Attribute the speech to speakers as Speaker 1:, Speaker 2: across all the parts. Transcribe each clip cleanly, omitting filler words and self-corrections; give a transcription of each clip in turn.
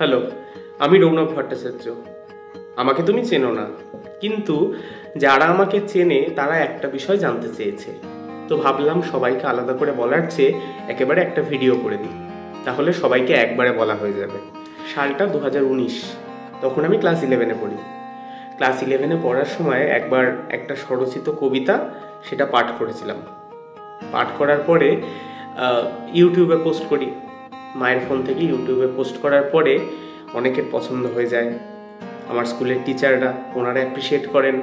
Speaker 1: Hello, আমি রৌনক ভট্টাচার্য। আমাকে তুমি চেনো না, কিন্তু যারা আমাকে চেনে তারা একটা বিষয় জানতে চেয়েছে। তো ভাবলাম সবাইকে আলাদা করে বলার চেয়ে একেবারে একটা ভিডিও করে দিই, তাহলে সবাইকে একবারে বলা হয়ে যাবে। সালটা 2019, তখন আমি ক্লাস 11-এ পড়ি। ক্লাস 11-এ পড়ার সময় একবার একটা স্বরচিত কবিতা সেটা পাঠ করেছিলাম। পাঠ করার পরে ইউটিউবে পোস্ট করি। মায়ের ফোন থেকে ইউটিউবে পোস্ট করার পরে অনেকের পছন্দ হয়ে যায়। আমার স্কুলের টিচাররা ওনারা অ্যাপ্রিসিয়েট করেন,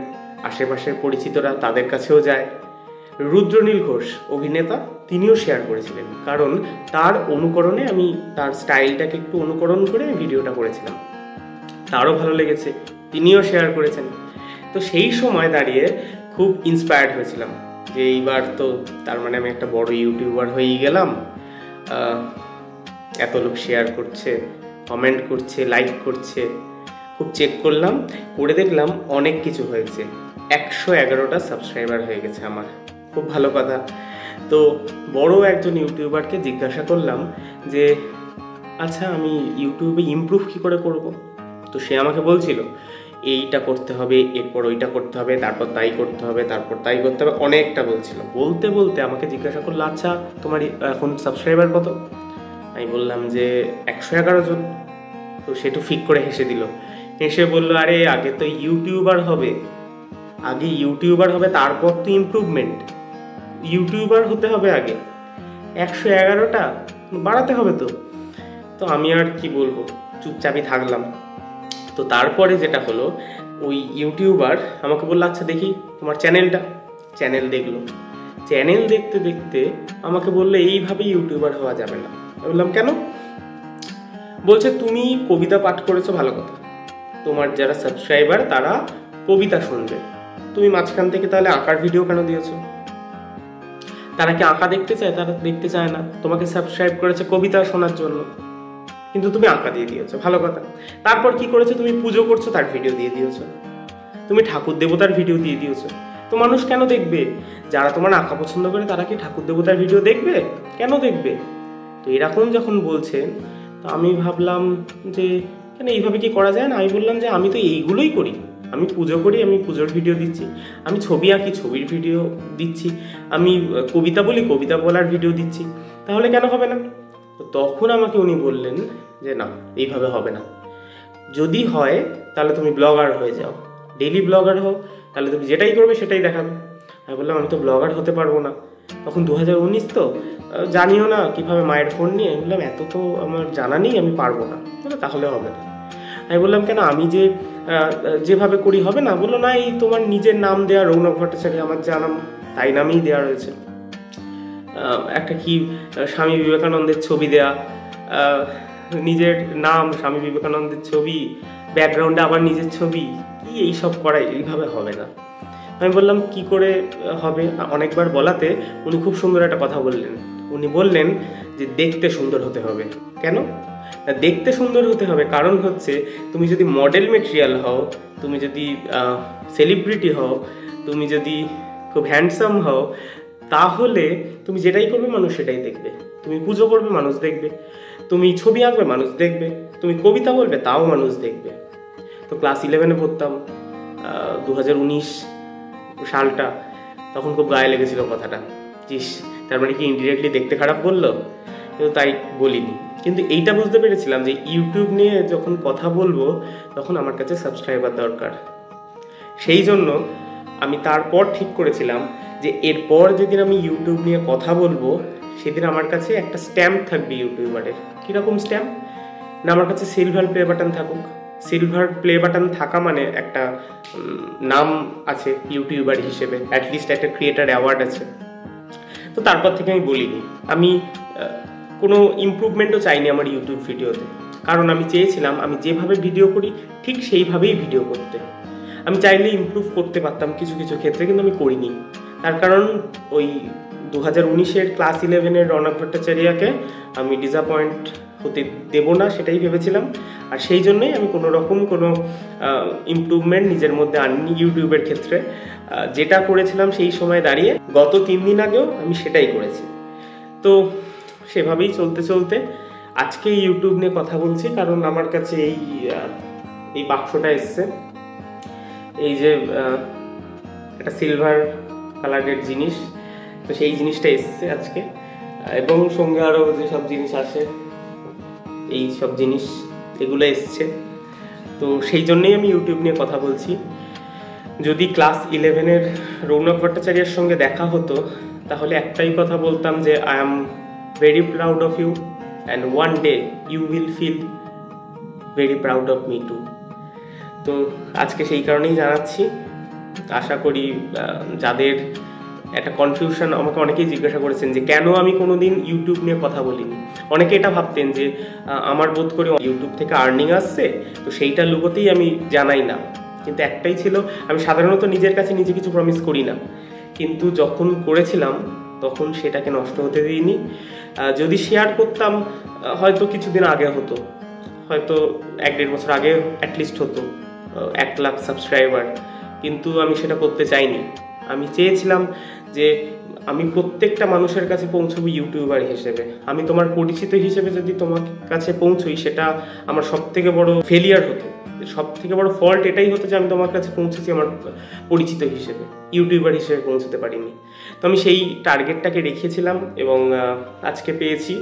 Speaker 1: আশেপাশের পরিচিতরা তাদের কাছেও যায়। রুদ্রনীল ঘোষ অভিনেতা, তিনিও শেয়ার করেছিলেন, কারণ তার অনুকরণে আমি তার স্টাইলটাকে একটু অনুকরণ করে ভিডিওটা করেছিলাম। তারও ভালো লেগেছে, তিনিও শেয়ার করেছেন। তো সেই সময় দাঁড়িয়ে খুব ইন্সপায়ার্ড হয়েছিলাম যে এইবার তো তার মানে আমি একটা বড় ইউটিউবার হয়েই গেলাম। এত লোক শেয়ার করছে, কমেন্ট করছে, লাইক করছে। খুব চেক করলাম, করে দেখলাম অনেক কিছু হয়েছে। 111টা সাবস্ক্রাইবার হয়ে গেছে আমার, খুব ভালো কথা। তো বড় একজন ইউটিউবারকে জিজ্ঞাসা করলাম যে আচ্ছা আমি ইউটিউবে ইমপ্রুভ কী করে করব। তো সে আমাকে বলছিল এইটা করতে হবে, এরপর ওইটা করতে হবে, তারপর তাই করতে হবে, তারপর তাই করতে হবে, অনেকটা বলছিল। বলতে বলতে আমাকে জিজ্ঞাসা করলো আচ্ছা তোমার এখন সাবস্ক্রাইবার কত। আমি বললাম যে 111 জন। তো সে তো ফিক করে হেসে দিল, হেসে বললো আরে আগে তো ইউটিউবার হবে, আগে ইউটিউবার হবে তারপর তো ইমপ্রুভমেন্ট। ইউটিউবার হতে হবে আগে, 111টা বাড়াতে হবে তো। তো আমি আর কি বলবো, চুপচাপই থাকলাম। তো তারপরে যেটা হলো, ওই ইউটিউবার আমাকে বললো আচ্ছা দেখি তোমার চ্যানেলটা। চ্যানেল দেখলো, চ্যানেল দেখতে দেখতে আমাকে বললো এইভাবে ইউটিউবার হওয়া যাবে না। আমি বললাম কেন? বলছে তুমি কবিতা পাঠ করেছো, ভালো কথা, তোমার যারা সাবস্ক্রাইবার তারা কবিতা শুনবে, তুমি মাঝখান থেকে তাহলে আঁকার ভিডিও কেন দিয়েছো? তারা কি আঁকা দেখতে চায়? তারা দেখতে চায় না। তোমাকে সাবস্ক্রাইব করেছে কবিতা শোনার জন্য, কিন্তু তুমি আঁকা দিয়ে দিয়েছো, ভালো কথা। তারপর কি করেছো? তুমি পুজো করছো, তার ভিডিও দিয়ে দিয়েছো। তুমি ঠাকুর দেবতার ভিডিও দিয়ে দিয়েছো। তো মানুষ কেন দেখবে? যারা তোমার আঁকা পছন্দ করে তারা কি ঠাকুর দেবতার ভিডিও দেখবে? কেন দেখবে? তো এরকম যখন বলছেন, তো আমি ভাবলাম যে কেন এইভাবে কি করা যায় না। আমি বললাম যে আমি তো এইগুলোই করি, আমি পুজো করি, আমি পুজোর ভিডিও দিচ্ছি, আমি ছবি আঁকি, ছবির ভিডিও দিচ্ছি, আমি কবিতা বলি, কবিতা বলার ভিডিও দিচ্ছি, তাহলে কেন হবে না? তো তখন আমাকে উনি বললেন যে না, এইভাবে হবে না। যদি হয় তাহলে তুমি ব্লগার হয়ে যাও, ডেইলি ব্লগার হও, তাহলে তুমি যেটাই করবে সেটাই দেখাবে। আমি বললাম আমি তো ব্লগার হতে পারবো না। তখন 2019 তো, জানিও না কিভাবে মায়ের ফোন নিয়ে। আমি বললাম এত তো আমার জানা নেই, আমি পারবো না। তাহলে হবে না। আমি বললাম কেন, আমি যে যেভাবে করি হবে না? বললো না, এই তোমার নিজের নাম দেয়া রৌনক ভট্টাচার্য, আমার যা নাম তাই নামেই দেওয়া রয়েছে। একটা কি স্বামী বিবেকানন্দের ছবি দেয়া, নিজের নাম, স্বামী বিবেকানন্দের ছবি, ব্যাকগ্রাউন্ডে আবার নিজের ছবি, কি এইসব করাই এইভাবে হবে না। আমি বললাম কি করে হবে? অনেকবার বলাতে উনি খুব সুন্দর একটা কথা বললেন। উনি বললেন যে দেখতে সুন্দর হতে হবে। কেন? দেখতে সুন্দর হতে হবে কারণ হচ্ছে তুমি যদি মডেল মেটেরিয়াল হও, তুমি যদি সেলিব্রিটি হও, তুমি যদি খুব হ্যান্ডসাম হও, তাহলে তুমি যেটাই করবে মানুষ সেটাই দেখবে। তুমি পুজো করবে, মানুষ দেখবে। তুমি ছবি আঁকবে, মানুষ দেখবে। তুমি কবিতা বলবে, তাও মানুষ দেখবে। তো ক্লাস 11-এ পড়তাম, 2019 সালটা, তখন খুব গায়ে লেগেছিল কথাটা। জিস, তার মানে কি ইনডিরেক্টলি দেখতে খারাপ বললো? কিন্তু তাই বলিনি। কিন্তু এইটা বুঝতে পেরেছিলাম যে ইউটিউব নিয়ে যখন কথা বলবো তখন আমার কাছে সাবস্ক্রাইবার দরকার। সেই জন্য আমি তারপর ঠিক করেছিলাম যে এরপর যেদিন আমি ইউটিউব নিয়ে কথা বলবো সেদিন আমার কাছে একটা স্ট্যাম্প থাকবে ইউটিউবারের। কীরকম স্ট্যাম্প? না, আমার কাছে সিলভার প্লে বাটন থাকুক। সিলভার প্লে বাটন থাকা মানে একটা নাম আছে ইউটিউবার হিসেবে, অ্যাটলিস্ট একটা ক্রিয়েটার অ্যাওয়ার্ড আছে। তো তারপর থেকে আমি বলিনি, আমি কোনো ইমপ্রুভমেন্টও চাইনি আমার ইউটিউব ভিডিওতে, কারণ আমি চেয়েছিলাম আমি যেভাবে ভিডিও করি ঠিক সেইভাবেই ভিডিও করতে। আমি চাইলে ইমপ্রুভ করতে পারতাম কিছু কিছু ক্ষেত্রে, কিন্তু আমি করিনি। তার কারণ ওই 2019-এর ক্লাস 11-এর রৌনক ভট্টাচার্যকে আমি ডিসঅ্যাপয়েন্ট হতে দেব না, সেটাই ভেবেছিলাম। আর সেই জন্যই আমি কোনো রকম কোনো ইমপ্রুভমেন্ট নিজের মধ্যে আনিনি ইউটিউবের ক্ষেত্রে। যেটা করেছিলাম সেই সময় দাঁড়িয়ে গত 3 দিন আগেও আমি সেটাই করেছি। তো সেভাবেই চলতে চলতে আজকে ইউটিউব নিয়ে কথা বলছি কারণ আমার কাছে এই বাক্সটা এসছে, এই যে একটা সিলভার কালারের জিনিস, তো সেই জিনিসটা এসছে আজকে, এবং সঙ্গে আরও যেসব জিনিস আসে এই সব জিনিস এগুলো এসছে। তো সেই জন্যেই আমি ইউটিউব নিয়ে কথা বলছি। যদি ক্লাস 11-এর রৌনক ভট্টাচার্যের সঙ্গে দেখা হতো তাহলে একটাই কথা বলতাম যে I am very proud of you and one day you will feel very proud of me too. তো আজকে সেই কারণেই জানাচ্ছি। আশা করি যাদের একটা কনফিউশন, আমাকে অনেকেই জিজ্ঞাসা করেছেন যে কেন আমি কোনোদিন ইউটিউব নিয়ে কথা বলিনি। অনেকে এটা ভাবতেন যে আমার বোধ করে ইউটিউব থেকে আর্নিং আসছে, তো সেইটা লুকোতেই আমি জানাই না। কিন্তু একটাই ছিল, আমি সাধারণত নিজের কাছে নিজে কিছু প্রমিস করি না, কিন্তু যখন করেছিলাম তখন সেটাকে নষ্ট হতে দিইনি। যদি শেয়ার করতাম হয়তো কিছুদিন আগে হতো, হয়তো 1-1.5 বছর আগে অ্যাটলিস্ট হতো 1 লাখ সাবস্ক্রাইবার, কিন্তু আমি সেটা করতে চাইনি। আমি চেয়েছিলাম যে আমি প্রত্যেকটা মানুষের কাছে পৌঁছবো ইউটিউবার হিসেবে। আমি তোমার পরিচিত হিসেবে যদি তোমার কাছে পৌঁছই, সেটা আমার সবথেকে বড় ফেলিয়ার হতো, সবথেকে বড় ফল্ট এটাই হতো যে আমি তোমার কাছে পৌঁছেছি আমার পরিচিত হিসেবে, ইউটিউবার হিসেবে পৌঁছতে পারিনি। তো আমি সেই টার্গেটটাকে রেখেছিলাম এবং আজকে পেয়েছি।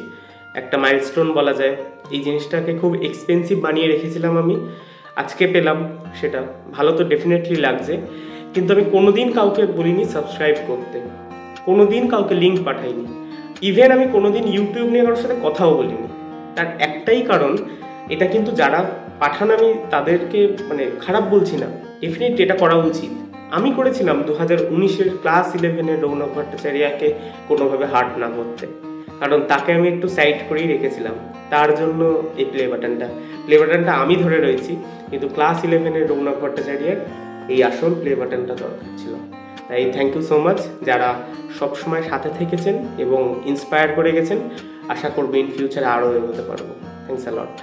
Speaker 1: একটা মাইলস্টোন বলা যায়। এই জিনিসটাকে খুব এক্সপেন্সিভ বানিয়ে রেখেছিলাম আমি, আজকে পেলাম। সেটা ভালো তো ডেফিনেটলি লাগছে, কিন্তু আমি কোনোদিন কাউকে বলিনি সাবস্ক্রাইব করতে, কোনোদিন কাউকে লিঙ্ক পাঠাইনি, ইভেন আমি কোনোদিন ইউটিউব নিয়ে কারোর সাথে কথাও বলিনি। তার একটাই কারণ, এটা কিন্তু যারা পাঠান আমি তাদেরকে মানে খারাপ বলছি না, ডেফিনেটলি এটা করা উচিত। আমি করেছিলাম 2019-এর ক্লাস 11-এর রৌনক ভট্টাচার্যকে কোনোভাবে হার্ট না করতে, কারণ তাকে আমি একটু সাইড করেই রেখেছিলাম। তার জন্য এই প্লে বাটনটা আমি ধরে রয়েছি, কিন্তু ক্লাস 11-এর রৌনক ভট্টাচার্যের এই আসল প্লে বাটনটা দরকার ছিল। তাই থ্যাংক ইউ সো মাচ যারা সবসময় সাথে থেকেছেন এবং ইন্সপায়ার করে গেছেন। আশা করবো ইন ফিউচারে আরও এগোতে পারবো। Thanks a lot.